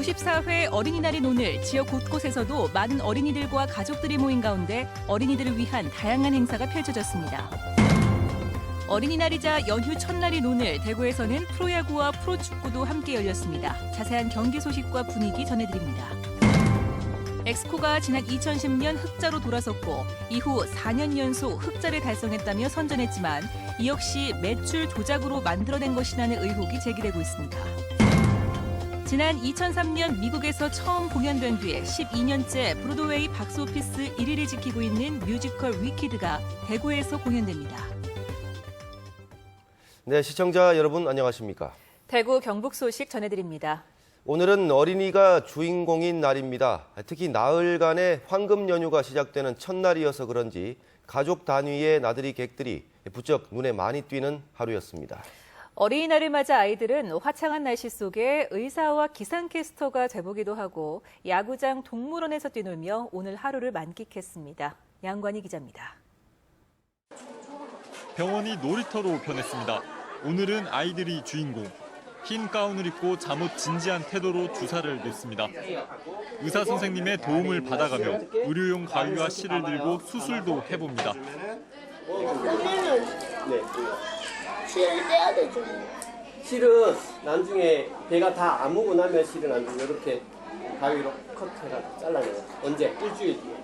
제94회 어린이날인 오늘 지역 곳곳에서도 많은 어린이들과 가족들이 모인 가운데 어린이들을 위한 다양한 행사가 펼쳐졌습니다. 어린이날이자 연휴 첫날인 오늘 대구에서는 프로야구와 프로축구도 함께 열렸습니다. 자세한 경기 소식과 분위기 전해드립니다. 엑스코가 지난 2010년 흑자로 돌아섰고 이후 4년 연속 흑자를 달성했다며 선전했지만 이 역시 매출 조작으로 만들어낸 것이라는 의혹이 제기되고 있습니다. 지난 2003년 미국에서 처음 공연된 뒤에 12년째 브로드웨이 박스오피스 1위를 지키고 있는 뮤지컬 위키드가 대구에서 공연됩니다. 네, 시청자 여러분 안녕하십니까? 대구 경북 소식 전해드립니다. 오늘은 어린이가 주인공인 날입니다. 특히 나흘간의 황금 연휴가 시작되는 첫날이어서 그런지 가족 단위의 나들이 객들이 부쩍 눈에 많이 띄는 하루였습니다. 어린이날을 맞아 아이들은 화창한 날씨 속에 의사와 기상캐스터가 돼보기도 하고 야구장 동물원에서 뛰놀며 오늘 하루를 만끽했습니다. 양관희 기자입니다. 병원이 놀이터로 변했습니다. 오늘은 아이들이 주인공. 흰 가운을 입고 잠옷 진지한 태도로 주사를 놓습니다. 의사 선생님의 도움을 받아가며 의료용 가위와 실을 들고 수술도 해봅니다. 실을 떼야 되죠. 실은 나중에 배가 다 아무고 나면 실은 나중에 이렇게 가위로 컷해서 잘라내요. 언제? 일주일 뒤에.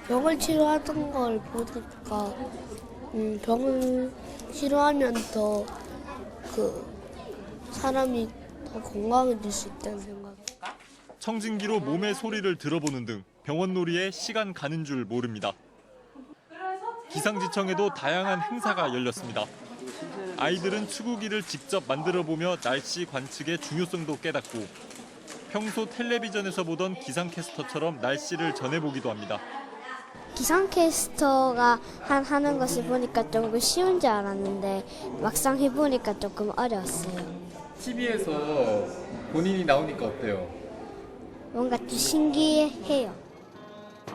병을 치료하던 걸 보니까 병을 치료하면 더 사람이 더 건강해질 수 있다는 생각. 청진기로 몸의 소리를 들어보는 등 병원 놀이에 시간 가는 줄 모릅니다. 기상지청에도 다양한 행사가 열렸습니다. 아이들은 추구기를 직접 만들어보며 날씨 관측의 중요성도 깨닫고 평소 텔레비전에서 보던 기상캐스터처럼 날씨를 전해보기도 합니다. 기상캐스터가 하는 것을 보니까 조금 쉬운 줄 알았는데 막상 해보니까 조금 어려웠어요. TV에서 본인이 나오니까 어때요? 뭔가 좀 신기해요.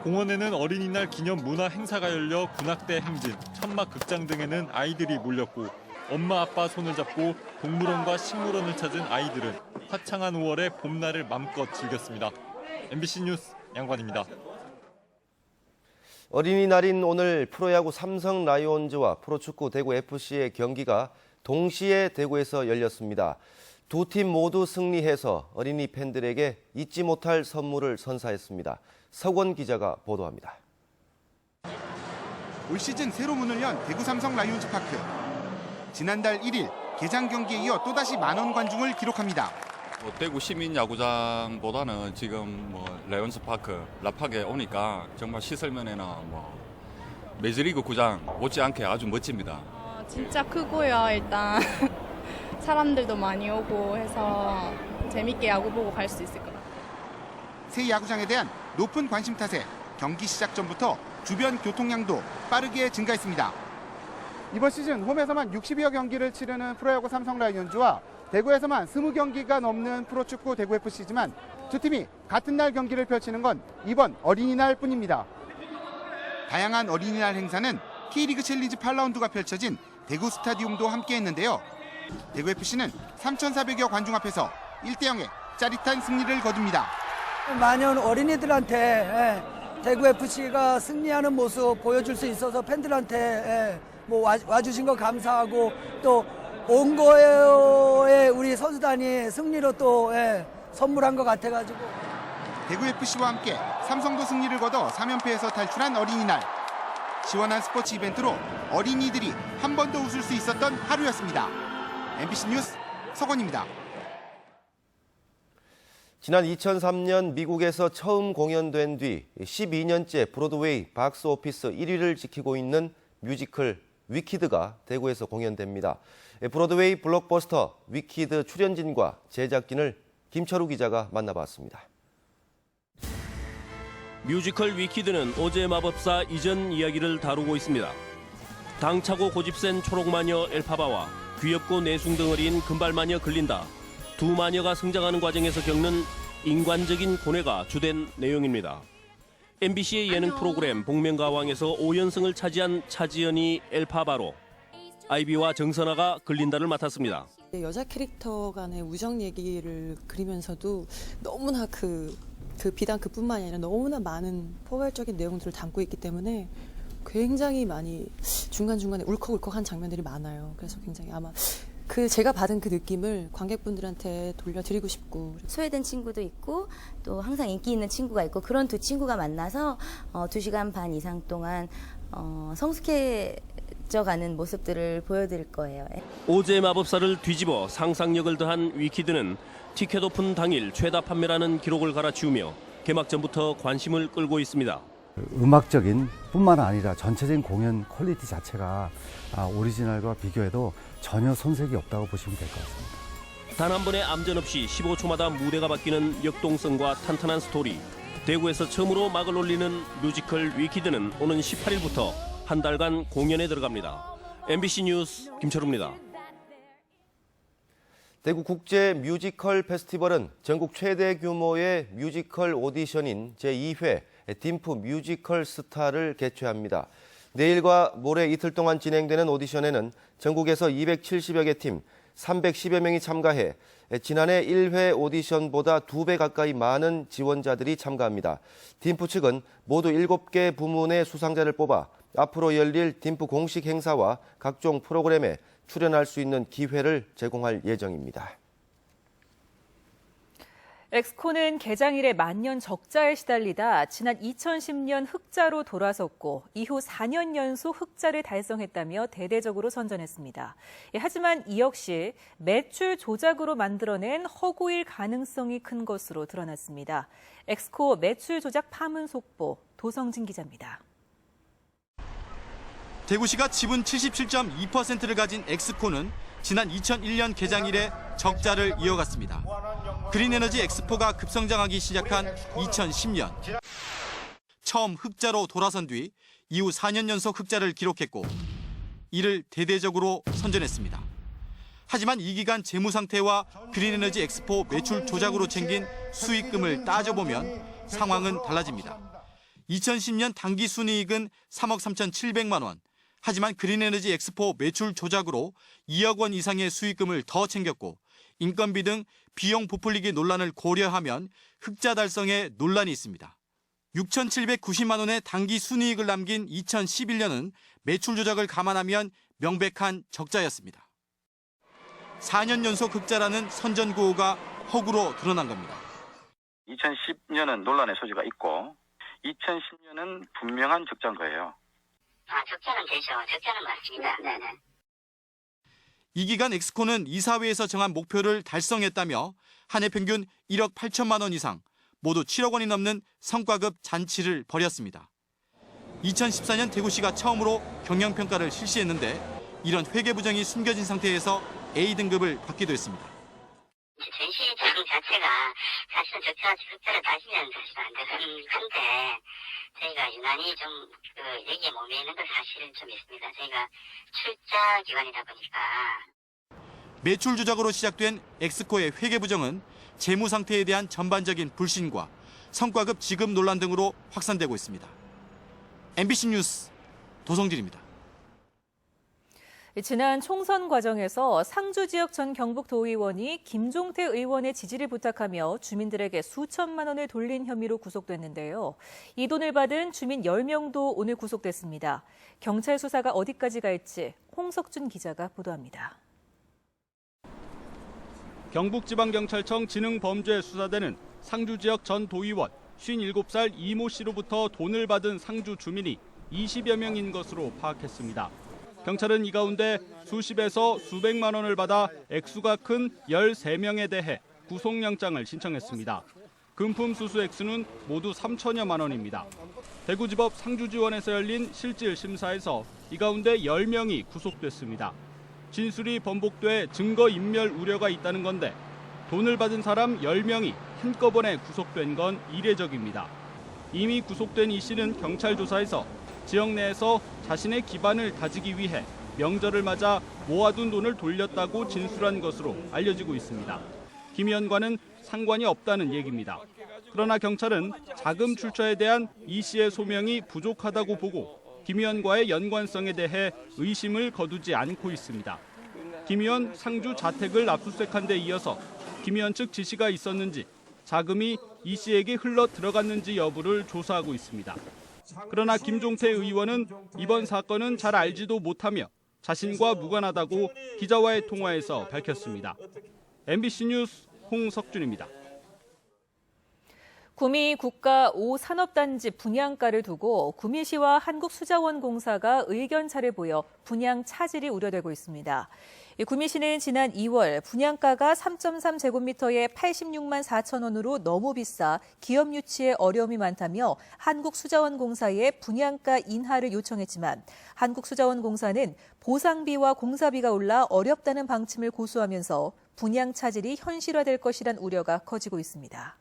공원에는 어린이날 기념 문화 행사가 열려 군악대 행진, 천막 극장 등에는 아이들이 몰렸고 엄마 아빠 손을 잡고 동물원과 식물원을 찾은 아이들은 화창한 5월의 봄날을 맘껏 즐겼습니다. MBC 뉴스 양관입니다. 어린이날인 오늘 프로야구 삼성 라이온즈와 프로축구 대구 FC의 경기가 동시에 대구에서 열렸습니다. 두 팀 모두 승리해서 어린이 팬들에게 잊지 못할 선물을 선사했습니다. 서권 기자가 보도합니다. 올 시즌 새로 문을 연 대구 삼성 라이온즈 파크. 지난달 1일 개장 경기에 이어 또다시 만원 관중을 기록합니다. 대구 시민 야구장보다는 지금 라이온즈 파크 라팍에 오니까 정말 시설면에나 메이저리그 구장 못지않게 아주 멋집니다. 진짜 크고요. 일단 사람들도 많이 오고 해서 재밌게 야구 보고 갈 수 있을 것 같아요. 새 야구장에 대한 높은 관심 탓에 경기 시작 전부터 주변 교통량도 빠르게 증가했습니다. 이번 시즌 홈에서만 60여 경기를 치르는 프로야구 삼성 라이온즈와 대구에서만 20경기가 넘는 프로축구 대구 FC지만 두 팀이 같은 날 경기를 펼치는 건 이번 어린이날 뿐입니다. 다양한 어린이날 행사는 K리그 챌린지 8라운드가 펼쳐진 대구 스타디움도 함께했는데요. 대구 FC는 3,400여 관중 앞에서 1대0의 짜릿한 승리를 거둡니다. 많은 어린이들한테 대구 FC가 승리하는 모습 보여줄 수 있어서 팬들한테 와주신 거 감사하고 또 온 거에 우리 선수단이 승리로 또 선물한 것 같아가지고. 대구 FC와 함께 삼성도 승리를 거둬 3연패에서 탈출한 어린이날. 시원한 스포츠 이벤트로 어린이들이 한 번 더 웃을 수 있었던 하루였습니다. MBC 뉴스 서건입니다. 지난 2003년 미국에서 처음 공연된 뒤 12년째 브로드웨이 박스오피스 1위를 지키고 있는 뮤지컬 위키드가 대구에서 공연됩니다. 브로드웨이 블록버스터 위키드 출연진과 제작진을 김철우 기자가 만나봤습니다. 뮤지컬 위키드는 오즈의 마법사 이전 이야기를 다루고 있습니다. 당차고 고집센 초록마녀 엘파바와 귀엽고 내숭덩어리인 금발마녀 글린다. 두 마녀가 성장하는 과정에서 겪는 인간적인 고뇌가 주된 내용입니다. MBC의 예능 프로그램 복면가왕에서 5연승을 차지한 차지연이 엘파바로, 아이비와 정선아가 글린다를 맡았습니다. 여자 캐릭터 간의 우정 얘기를 그리면서도 너무나 그 비단 그뿐만이 아니라 너무나 많은 포괄적인 내용들을 담고 있기 때문에 굉장히 많이 중간중간에 울컥울컥한 장면들이 많아요. 그래서 굉장히 아마 제가 받은 그 느낌을 관객분들한테 돌려드리고 싶고. 소외된 친구도 있고 또 항상 인기 있는 친구가 있고 그런 두 친구가 만나서 2시간 반 이상 동안 성숙해져가는 모습들을 보여드릴 거예요. 오즈의 마법사를 뒤집어 상상력을 더한 위키드는 티켓 오픈 당일 최다 판매라는 기록을 갈아치우며 개막 전부터 관심을 끌고 있습니다. 음악적인 뿐만 아니라 전체적인 공연 퀄리티 자체가 오리지널과 비교해도 전혀 손색이 없다고 보시면 될 것 같습니다. 단 한 번의 암전 없이 15초마다 무대가 바뀌는 역동성과 탄탄한 스토리. 대구에서 처음으로 막을 올리는 뮤지컬 위키드는 오는 18일부터 한 달간 공연에 들어갑니다. MBC 뉴스 김철우입니다. 대구 국제 뮤지컬 페스티벌은 전국 최대 규모의 뮤지컬 오디션인 제2회 딤프 뮤지컬 스타를 개최합니다. 내일과 모레 이틀 동안 진행되는 오디션에는 전국에서 270여 개 팀, 310여 명이 참가해 지난해 1회 오디션보다 2배 가까이 많은 지원자들이 참가합니다. 딤프 측은 모두 7개 부문의 수상자를 뽑아 앞으로 열릴 딤프 공식 행사와 각종 프로그램에 출연할 수 있는 기회를 제공할 예정입니다. 엑스코는 개장일에 만년 적자에 시달리다 지난 2010년 흑자로 돌아섰고 이후 4년 연속 흑자를 달성했다며 대대적으로 선전했습니다. 하지만 이 역시 매출 조작으로 만들어낸 허구일 가능성이 큰 것으로 드러났습니다. 엑스코 매출 조작 파문 속보 도성진 기자입니다. 대구시가 지분 77.2%를 가진 엑스코는 지난 2001년 개장일에 적자를 이어갔습니다. 그린에너지 엑스포가 급성장하기 시작한 2010년. 처음 흑자로 돌아선 뒤 이후 4년 연속 흑자를 기록했고 이를 대대적으로 선전했습니다. 하지만 이 기간 재무 상태와 그린에너지 엑스포 매출 조작으로 챙긴 수익금을 따져보면 상황은 달라집니다. 2010년 당기 순이익은 3억 3,700만 원. 하지만 그린에너지 엑스포 매출 조작으로 2억 원 이상의 수익금을 더 챙겼고 인건비 등 비용 부풀리기 논란을 고려하면 흑자 달성에 논란이 있습니다. 6,790만 원의 당기 순이익을 남긴 2011년은 매출 조작을 감안하면 명백한 적자였습니다. 4년 연속 흑자라는 선전구호가 허구로 드러난 겁니다. 2010년은 논란의 소지가 있고 2010년은 분명한 적자인 거예요. 적자는 되죠. 적자는 맞습니다. 네네. 이 기간 엑스코는 이사회에서 정한 목표를 달성했다며 한 해 평균 1억 8천만 원 이상, 모두 7억 원이 넘는 성과급 잔치를 벌였습니다. 2014년 대구시가 처음으로 경영평가를 실시했는데 이런 회계부정이 숨겨진 상태에서 A등급을 받기도 했습니다. 전시 장 자체가 사실은 적자 흑자를 따지면 사실 안 되는 건데 저희가 유난히 좀 여기에 몸에 있는 건 사실은 좀 있습니다. 저희가 출자 기관이다 보니까. 매출 조작으로 시작된 엑스코의 회계부정은 재무 상태에 대한 전반적인 불신과 성과급 지급 논란 등으로 확산되고 있습니다. MBC 뉴스 도성진입니다. 지난 총선 과정에서 상주 지역 전 경북도의원이 김종태 의원의 지지를 부탁하며 주민들에게 수천만 원을 돌린 혐의로 구속됐는데요. 이 돈을 받은 주민 10명도 오늘 구속됐습니다. 경찰 수사가 어디까지 갈지 홍석준 기자가 보도합니다. 경북지방경찰청 지능범죄수사대는 상주 지역 전 도의원 57살 이모 씨로부터 돈을 받은 상주 주민이 20여 명인 것으로 파악했습니다. 경찰은 이 가운데 수십에서 수백만 원을 받아 액수가 큰 13명에 대해 구속영장을 신청했습니다. 금품 수수 액수는 모두 3천여만 원입니다. 대구지법 상주지원에서 열린 실질 심사에서 이 가운데 10명이 구속됐습니다. 진술이 번복돼 증거인멸 우려가 있다는 건데 돈을 받은 사람 10명이 한꺼번에 구속된 건 이례적입니다. 이미 구속된 이 씨는 경찰 조사에서 지역 내에서 자신의 기반을 다지기 위해 명절을 맞아 모아둔 돈을 돌렸다고 진술한 것으로 알려지고 있습니다. 김 의원과는 상관이 없다는 얘기입니다. 그러나 경찰은 자금 출처에 대한 이 씨의 소명이 부족하다고 보고 김 의원과의 연관성에 대해 의심을 거두지 않고 있습니다. 김 의원 상주 자택을 압수수색한 데 이어서 김 의원 측 지시가 있었는지, 자금이 이 씨에게 흘러 들어갔는지 여부를 조사하고 있습니다. 그러나 김종태 의원은 이번 사건은 잘 알지도 못하며 자신과 무관하다고 기자와의 통화에서 밝혔습니다. MBC 뉴스 홍석준입니다. 구미 국가 5산업단지 분양가를 두고 구미시와 한국수자원공사가 의견차를 보여 분양 차질이 우려되고 있습니다. 구미시는 지난 2월 분양가가 3.3제곱미터에 86만 4천 원으로 너무 비싸 기업 유치에 어려움이 많다며 한국수자원공사에 분양가 인하를 요청했지만 한국수자원공사는 보상비와 공사비가 올라 어렵다는 방침을 고수하면서 분양 차질이 현실화될 것이란 우려가 커지고 있습니다.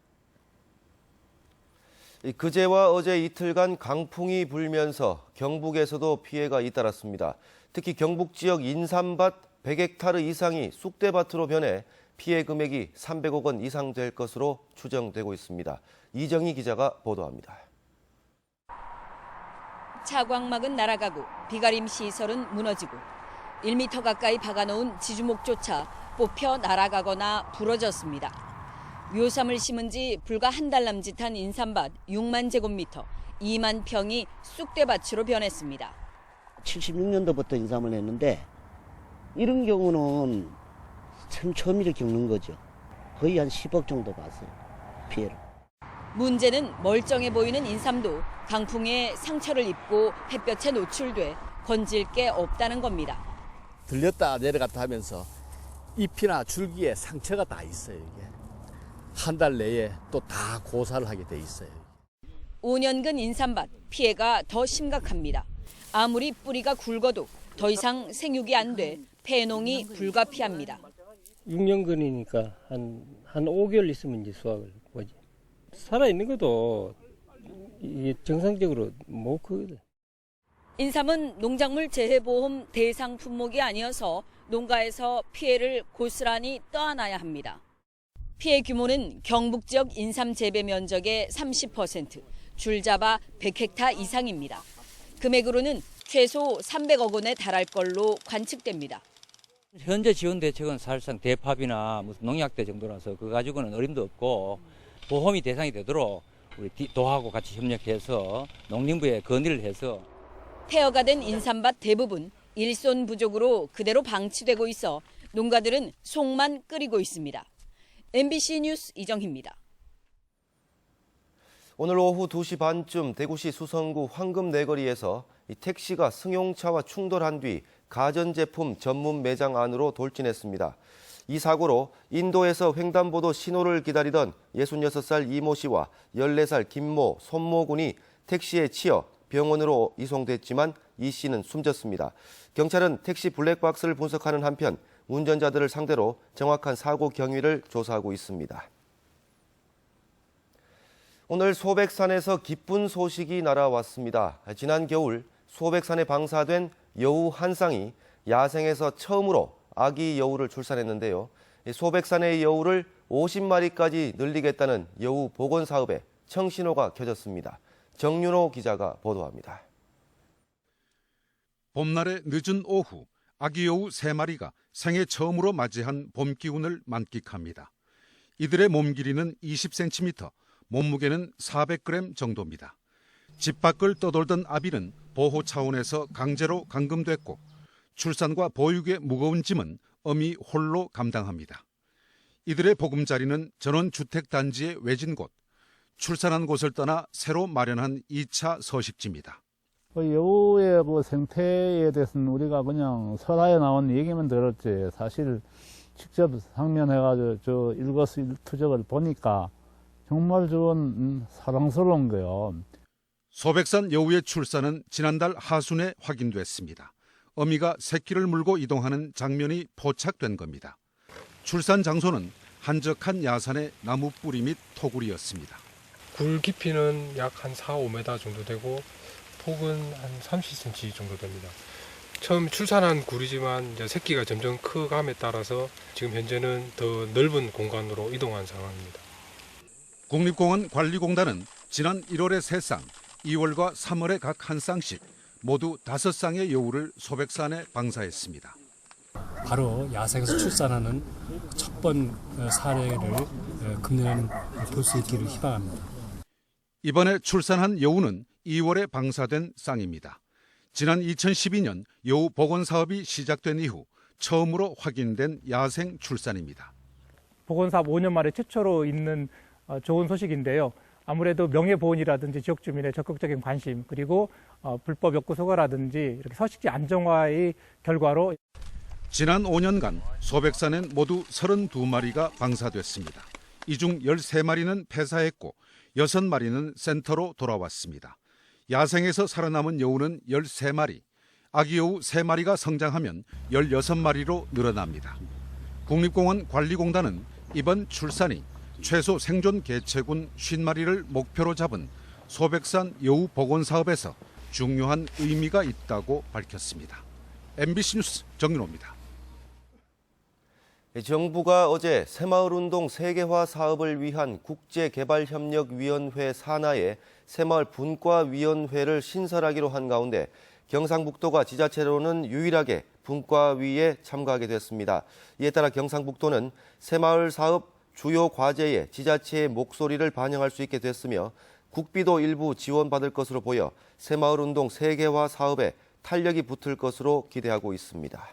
그제와 어제 이틀간 강풍이 불면서 경북에서도 피해가 잇따랐습니다. 특히 경북 지역 인삼밭 100헥타르 이상이 쑥대밭으로 변해 피해 금액이 300억 원 이상 될 것으로 추정되고 있습니다. 이정희 기자가 보도합니다. 차광막은 날아가고 비가림 시설은 무너지고 1m 가까이 박아놓은 지주목조차 뽑혀 날아가거나 부러졌습니다. 묘삼을 심은 지 불과 한 달 남짓한 인삼밭 6만 제곱미터, 2만 평이 쑥대밭으로 변했습니다. 76년도부터 인삼을 했는데 이런 경우는 참 처음이를 겪는 거죠. 거의 한 10억 정도 봤어요, 피해를. 문제는 멀쩡해 보이는 인삼도 강풍에 상처를 입고 햇볕에 노출돼 건질 게 없다는 겁니다. 들렸다 내려갔다 하면서 잎이나 줄기에 상처가 다 있어요. 이게 한 달 내에 또 다 고사를 하게 돼 있어요. 5년근 인삼밭 피해가 더 심각합니다. 아무리 뿌리가 굵어도 더 이상 생육이 안 돼 폐농이 불가피합니다. 6년근이니까 한 5개월 있으면 이제 수확을 보지. 살아있는 것도 이게 정상적으로 못 크거든. 인삼은 농작물 재해보험 대상 품목이 아니어서 농가에서 피해를 고스란히 떠안아야 합니다. 피해 규모는 경북 지역 인삼 재배 면적의 30%, 줄잡아 100헥타 이상입니다. 금액으로는 최소 300억 원에 달할 걸로 관측됩니다. 현재 지원 대책은 사실상 대파비나 무슨 농약대 정도라서 그거 가지고는 어림도 없고 보험이 대상이 되도록 우리 도하고 같이 협력해서 농림부에 건의를 해서 폐허가 된 인삼밭 대부분 일손 부족으로 그대로 방치되고 있어 농가들은 속만 끓이고 있습니다. MBC 뉴스 이정희입니다. 오늘 오후 2시 반쯤 대구시 수성구 황금내거리에서 택시가 승용차와 충돌한 뒤 가전제품 전문 매장 안으로 돌진했습니다. 이 사고로 인도에서 횡단보도 신호를 기다리던 66살 이모 씨와 14살 김모, 손모 군이 택시에 치여 병원으로 이송됐지만 이 씨는 숨졌습니다. 경찰은 택시 블랙박스를 분석하는 한편 운전자들을 상대로 정확한 사고 경위를 조사하고 있습니다. 오늘 소백산에서 기쁜 소식이 날아왔습니다. 지난 겨울 소백산에 방사된 여우 한 쌍이 야생에서 처음으로 아기 여우를 출산했는데요. 소백산의 여우를 50마리까지 늘리겠다는 여우 복원 사업에 청신호가 켜졌습니다. 정윤호 기자가 보도합니다. 봄날의 늦은 오후, 아기 여우 3마리가 생애 처음으로 맞이한 봄 기운을 만끽합니다. 이들의 몸 길이는 20cm, 몸무게는 400g 정도입니다. 집 밖을 떠돌던 아비는 보호 차원에서 강제로 감금됐고 출산과 보육의 무거운 짐은 어미 홀로 감당합니다. 이들의 보금자리는 전원주택단지의 외진 곳, 출산한 곳을 떠나 새로 마련한 2차 서식지입니다. 여우의 생태에 대해서는 우리가 그냥 설화에 나온 얘기만 들었지 사실 직접 상면해가지고 일거수일투족을 보니까 정말 좋은 사랑스러운 거예요. 소백산 여우의 출산은 지난달 하순에 확인됐습니다. 어미가 새끼를 물고 이동하는 장면이 포착된 겁니다. 출산 장소는 한적한 야산의 나무 뿌리 및 토굴이었습니다. 굴 깊이는 약 한 4, 5m 정도 되고 폭은 한 30cm 정도 됩니다. 처음 출산한 굴이지만 이제 새끼가 점점 커감에 따라서 지금 현재는 더 넓은 공간으로 이동한 상황입니다. 국립공원 관리공단은 지난 1월에 3쌍, 2월과 3월에 각 한 쌍씩 모두 5쌍의 여우를 소백산에 방사했습니다. 바로 야생에서 출산하는 첫 번 사례를 금년 볼 수 있기를 희망합니다. 이번에 출산한 여우는 2월에 방사된 쌍입니다. 지난 2012년 여우 복원 사업이 시작된 이후 처음으로 확인된 야생 출산입니다. 복원 사업 5년 만에 최초로 있는 좋은 소식인데요. 아무래도 명예보존이라든지 지역 주민의 적극적인 관심, 그리고 불법 엮구 소가라든지 이렇게 서식지 안정화의 결과로 지난 5년간 소백산엔 모두 32마리가 방사됐습니다. 이 중 13마리는 폐사했고 6마리는 센터로 돌아왔습니다. 야생에서 살아남은 여우는 13마리, 아기 여우 3마리가 성장하면 16마리로 늘어납니다. 국립공원 관리공단은 이번 출산이 최소 생존 개체군 50마리를 목표로 잡은 소백산 여우 복원 사업에서 중요한 의미가 있다고 밝혔습니다. MBC 뉴스 정윤호입니다. 정부가 어제 새마을운동 세계화 사업을 위한 국제개발협력위원회 산하에 새마을 분과위원회를 신설하기로 한 가운데 경상북도가 지자체로는 유일하게 분과위에 참가하게 됐습니다. 이에 따라 경상북도는 새마을 사업 주요 과제에 지자체의 목소리를 반영할 수 있게 됐으며 국비도 일부 지원받을 것으로 보여 새마을운동 세계화 사업에 탄력이 붙을 것으로 기대하고 있습니다.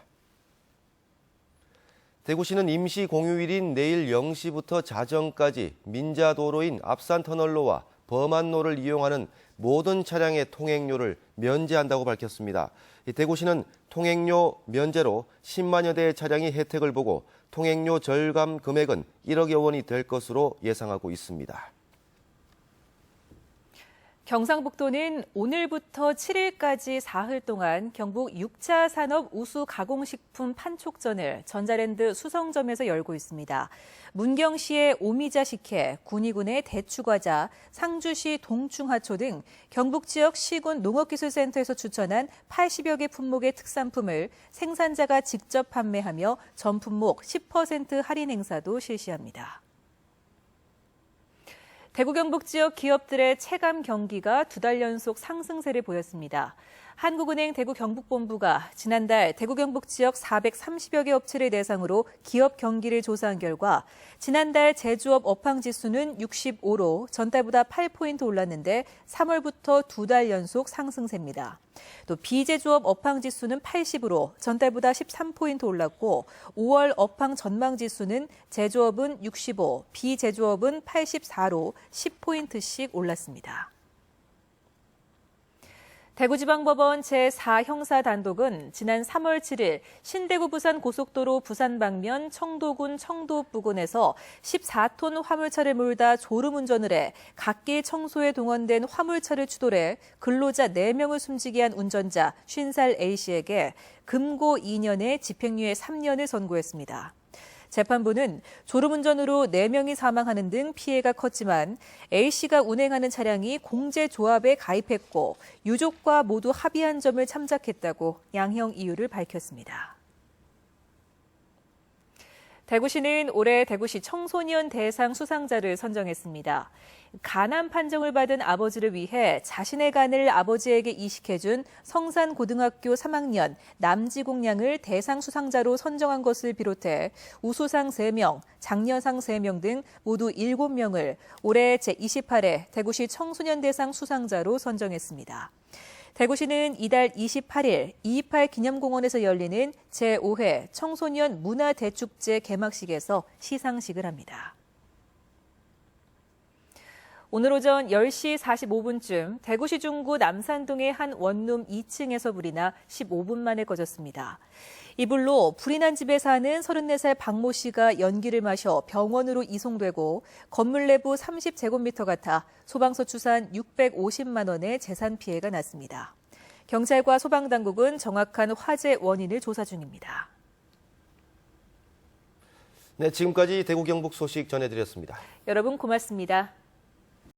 대구시는 임시 공휴일인 내일 0시부터 자정까지 민자도로인 앞산터널로와 범안로를 이용하는 모든 차량의 통행료를 면제한다고 밝혔습니다. 대구시는 통행료 면제로 10만여 대의 차량이 혜택을 보고 통행료 절감 금액은 1억여 원이 될 것으로 예상하고 있습니다. 경상북도는 오늘부터 7일까지 사흘 동안 경북 6차 산업 우수 가공식품 판촉전을 전자랜드 수성점에서 열고 있습니다. 문경시의 오미자 식혜, 군위군의 대추과자, 상주시 동충하초 등 경북 지역 시군 농업기술센터에서 추천한 80여 개 품목의 특산품을 생산자가 직접 판매하며 전 품목 10% 할인 행사도 실시합니다. 대구 경북 지역 기업들의 체감 경기가 2달 연속 상승세를 보였습니다. 한국은행 대구 경북본부가 지난달 대구 경북 지역 430여 개 업체를 대상으로 기업 경기를 조사한 결과 지난달 제조업 업황지수는 65로 전달보다 8포인트 올랐는데 3월부터 2달 연속 상승세입니다. 또 비제조업 업황지수는 80으로 전달보다 13포인트 올랐고 5월 업황 전망지수는 제조업은 65, 비제조업은 84로 10포인트씩 올랐습니다. 대구지방법원 제4형사단독은 지난 3월 7일 신대구 부산 고속도로 부산 방면 청도군 청도 부근에서 14톤 화물차를 몰다 졸음운전을 해 갓길 청소에 동원된 화물차를 추돌해 근로자 4명을 숨지게 한 운전자 50살 A씨에게 금고 2년에 집행유예 3년을 선고했습니다. 재판부는 졸음운전으로 4명이 사망하는 등 피해가 컸지만 A씨가 운행하는 차량이 공제조합에 가입했고 유족과 모두 합의한 점을 참작했다고 양형 이유를 밝혔습니다. 대구시는 올해 대구시 청소년 대상 수상자를 선정했습니다. 간암 판정을 받은 아버지를 위해 자신의 간을 아버지에게 이식해준 성산고등학교 3학년 남지공 양을 대상 수상자로 선정한 것을 비롯해 우수상 3명, 장려상 3명 등 모두 7명을 올해 제28회 대구시 청소년 대상 수상자로 선정했습니다. 대구시는 이달 28일 228 기념공원에서 열리는 제5회 청소년 문화대축제 개막식에서 시상식을 합니다. 오늘 오전 10시 45분쯤 대구시 중구 남산동의 한 원룸 2층에서 불이 나 15분 만에 꺼졌습니다. 이 불로 불이 난 집에 사는 34살 박모 씨가 연기를 마셔 병원으로 이송되고 건물 내부 30제곱미터가 타 소방서 추산 650만 원의 재산 피해가 났습니다. 경찰과 소방당국은 정확한 화재 원인을 조사 중입니다. 네, 지금까지 대구 경북 소식 전해드렸습니다. 여러분 고맙습니다.